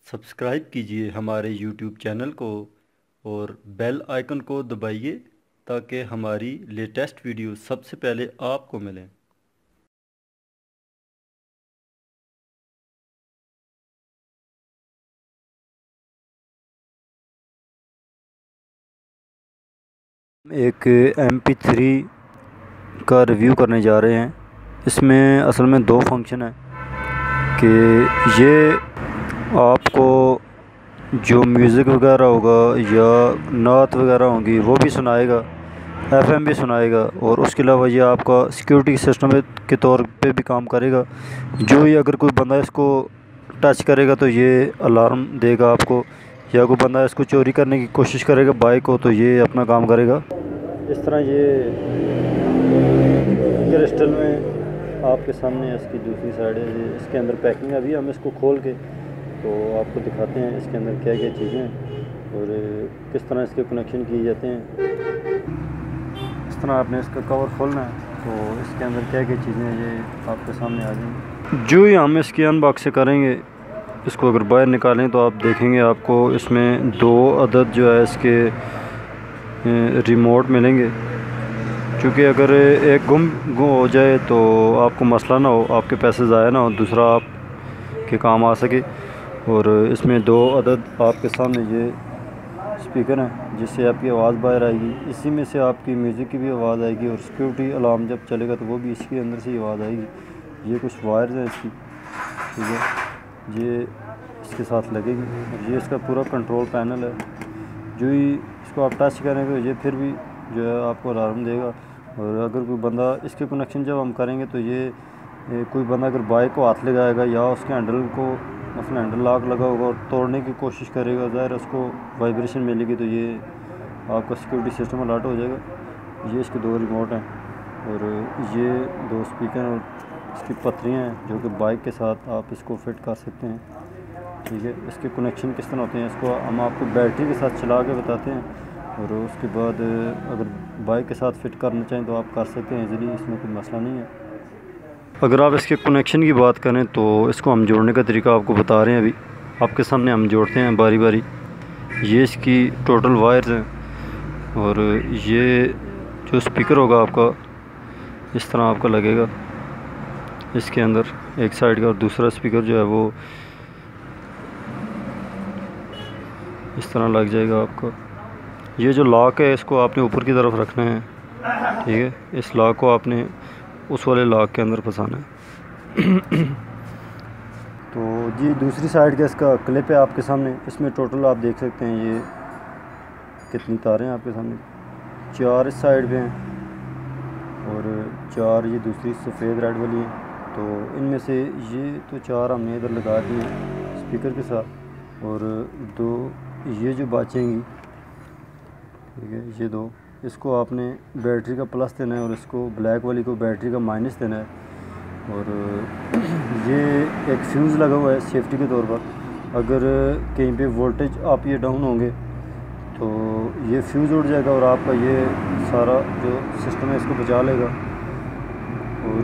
Subscribe कीजिए हमारे YouTube channel को और बेल आइकन को दबाइए ताकि हमारी लेटेस्ट वीडियो सबसे पहले आपको मिलें। एक MP3 का रिव्यू करने जा रहे हैं। इसमें असल में दो फंक्शन है कि ये आपको जो म्यूज़िक वगैरह होगा या नात वगैरह होंगी वो भी सुनाएगा, FM भी सुनाएगा, और उसके अलावा ये आपका सिक्योरिटी सिस्टम के तौर पे भी काम करेगा। जो ही अगर कोई बंदा इसको टच करेगा तो ये अलार्म देगा आपको, या कोई बंदा इसको चोरी करने की कोशिश करेगा बाइक को तो ये अपना काम करेगा। इस तरह ये क्रिस्टल में आपके सामने इसकी दूसरी साइड है। ये इसके अंदर पैकिंग है। अभी हम इसको खोल के तो आपको दिखाते हैं इसके अंदर क्या क्या चीज़ें हैं और किस तरह इसके कनेक्शन किए जाते हैं। इस तरह आपने इसका कवर खोलना है तो इसके अंदर क्या क्या चीज़ें हैं ये आपके सामने आ जाएंगी। जो ही हम इसकी अनबॉक्स करेंगे, इसको अगर बाहर निकालें तो आप देखेंगे आपको इसमें दो अदद जो है इसके रिमोट मिलेंगे। क्योंकि अगर एक गुम हो जाए तो आपको मसला ना हो, आपके पैसे ज़ाया ना हो, दूसरा आप के काम आ सके। और इसमें दो अदद आपके सामने ये स्पीकर हैं जिससे आपकी आवाज़ बाहर आएगी। इसी में से आपकी म्यूज़िक की भी आवाज़ आएगी और सिक्योरिटी अलार्म जब चलेगा तो वो भी इसके अंदर से ही आवाज़ आएगी। ये कुछ वायर्स हैं इसकी, ठीक है, ये इसके साथ लगेगी और ये इसका पूरा कंट्रोल पैनल है। जो ही इसको आप टच करेंगे ये फिर भी जो है आपको अलार्म देगा। और अगर कोई बंदा इसके कनेक्शन जब हम करेंगे तो ये कोई बंदा अगर बाइक को हाथ लगाएगा या उसके हैंडल को मसलन हैंडल लॉक लगा होगा और तोड़ने की कोशिश करेगा, ज़ाहिर उसको वाइब्रेशन मिलेगी तो ये आपका सिक्योरिटी सिस्टम अलर्ट हो जाएगा। ये इसके दो रिमोट हैं और ये दो स्पीकर और इसकी पत्रियाँ हैं जो कि बाइक के साथ आप इसको फिट कर सकते हैं, ठीक है। इसके कनेक्शन किस तरह होते हैं इसको हम आपको बैटरी के साथ चला के बताते हैं और उसके बाद अगर बाइक के साथ फिट करना चाहें तो आप कर सकते हैं इजीली, इसमें कोई मसला नहीं है। अगर आप इसके कनेक्शन की बात करें तो इसको हम जोड़ने का तरीका आपको बता रहे हैं। अभी आपके सामने हम जोड़ते हैं बारी बारी। ये इसकी टोटल वायर्स हैं और ये जो स्पीकर होगा आपका इस तरह आपका लगेगा इसके अंदर एक साइड का, और दूसरा स्पीकर जो है वो इस तरह लग जाएगा आपका। ये जो लॉक है इसको आपने ऊपर की तरफ रखना है, ठीक है। इस लॉक को आपने उस वाले लॉक के अंदर फंसाना है। तो जी दूसरी साइड का इसका क्लिप है आपके सामने। इसमें टोटल आप देख सकते हैं ये कितनी तारें हैं आपके सामने। 4 इस साइड पे हैं और 4 ये दूसरी सफ़ेद रेड वाली हैं। तो इनमें से ये तो 4 हमने इधर लगा दी हैं स्पीकर के साथ और 2 ये जो बचेंगी, ठीक है, ये 2 इसको आपने बैटरी का प्लस देना है और इसको ब्लैक वाली को बैटरी का माइनस देना है। और ये एक फ्यूज़ लगा हुआ है सेफ्टी के तौर पर। अगर कहीं पे वोल्टेज आप ये डाउन होंगे तो ये फ्यूज़ उड़ जाएगा और आपका ये सारा जो सिस्टम है इसको बचा लेगा। और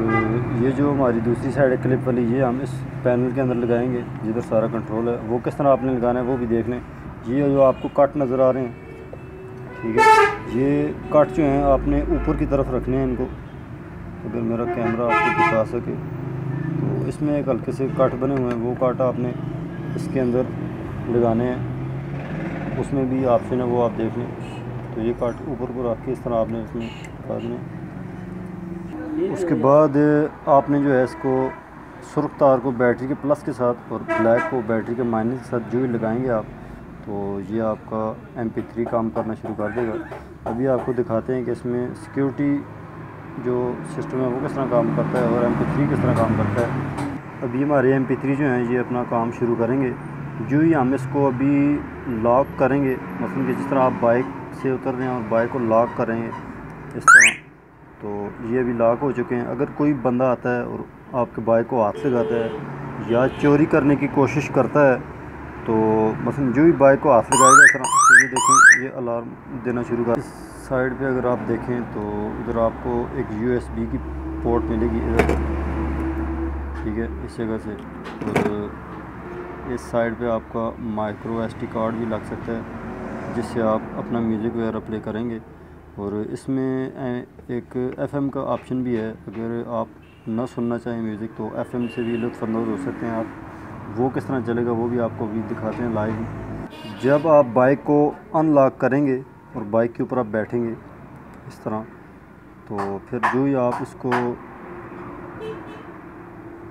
ये जो हमारी दूसरी साइड है क्लिप वाली, ये हम इस पैनल के अंदर लगाएंगे जिधर सारा कंट्रोल है। वो किस तरह आपने लगाना है वो भी देख लें। ये जो आपको कट नज़र आ रहे हैं, ठीक है, ये कट जो हैं आपने ऊपर की तरफ रखने हैं इनको। अगर मेरा कैमरा आपको दिखा सके तो इसमें एक हल्के से कट बने हुए हैं, वो कट आपने इसके अंदर लगाने हैं। उसमें भी ऑप्शन है वो आप देख लें। तो ये कट ऊपर को रख के इस तरह आपने इसमें लगा देना। उसके बाद आपने जो है इसको सुर्ख तार को बैटरी के प्लस के साथ और ब्लैक को बैटरी के माइनस के साथ जो ही लगाएंगे आप तो ये आपका MP3 काम करना शुरू कर देगा। अभी आपको दिखाते हैं कि इसमें सिक्योरिटी जो सिस्टम है वो किस तरह काम करता है और MP3 किस तरह काम करता है। अभी हमारे MP3 जो हैं ये अपना काम शुरू करेंगे। जो ही हम इसको अभी लॉक करेंगे, मतलब कि जिस तरह आप बाइक से उतर रहे हैं और बाइक को लॉक करेंगे इस तरह, तो ये अभी लॉक हो चुके हैं। अगर कोई बंदा आता है और आपके बाइक को हाथ लगाता है या चोरी करने की कोशिश करता है तो मसलन जो ही बाइक को हाथ लगाएगा इस तरह, तो ये देखें ये अलार्म देना शुरू कर। इस साइड पे अगर आप देखें तो इधर आपको एक USB की पोर्ट मिलेगी इधर, ठीक है, इस जगह से। और इस साइड पे आपका माइक्रो एसडी कार्ड भी लग सकता है, जिससे आप अपना म्यूज़िक वगैरह प्ले करेंगे। और इसमें एक एफएम का ऑप्शन भी है, अगर आप ना सुनना चाहें म्यूज़िक तो एफएम से भी लुत्फ़अंदोज़ हो सकते हैं आप। वो किस तरह चलेगा वो भी आपको अभी दिखाते हैं लाइव। जब आप बाइक को अनलॉक करेंगे और बाइक के ऊपर आप बैठेंगे इस तरह, तो फिर जो ही आप इसको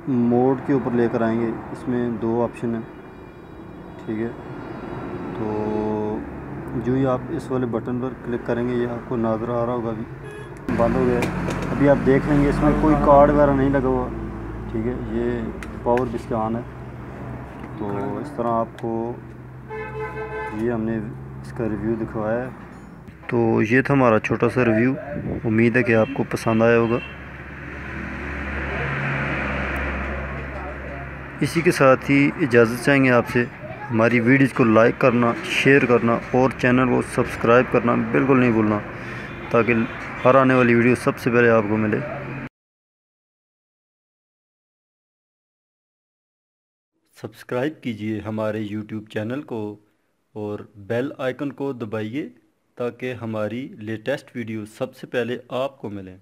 मोड के ऊपर लेकर आएंगे, इसमें 2 ऑप्शन हैं, ठीक है। तो जो ही आप इस वाले बटन पर क्लिक करेंगे, ये आपको नज़र आ रहा होगा, अभी बंद हो गया है। अभी आप देख लेंगे इसमें कोई कार्ड वगैरह नहीं लगा हुआ, ठीक है। ये पावर भी इसका ऑन है। तो इस तरह आपको ये हमने इसका रिव्यू दिखवाया है। तो ये था हमारा छोटा सा रिव्यू, उम्मीद है कि आपको पसंद आया होगा। इसी के साथ ही इजाज़त चाहेंगे आपसे। हमारी वीडियोज़ को लाइक करना, शेयर करना और चैनल को सब्सक्राइब करना बिल्कुल नहीं भूलना, ताकि हर आने वाली वीडियो सबसे पहले आपको मिले। सब्सक्राइब कीजिए हमारे YouTube चैनल को और बेल आइकन को दबाइए, ताकि हमारी लेटेस्ट वीडियो सबसे पहले आपको मिलें।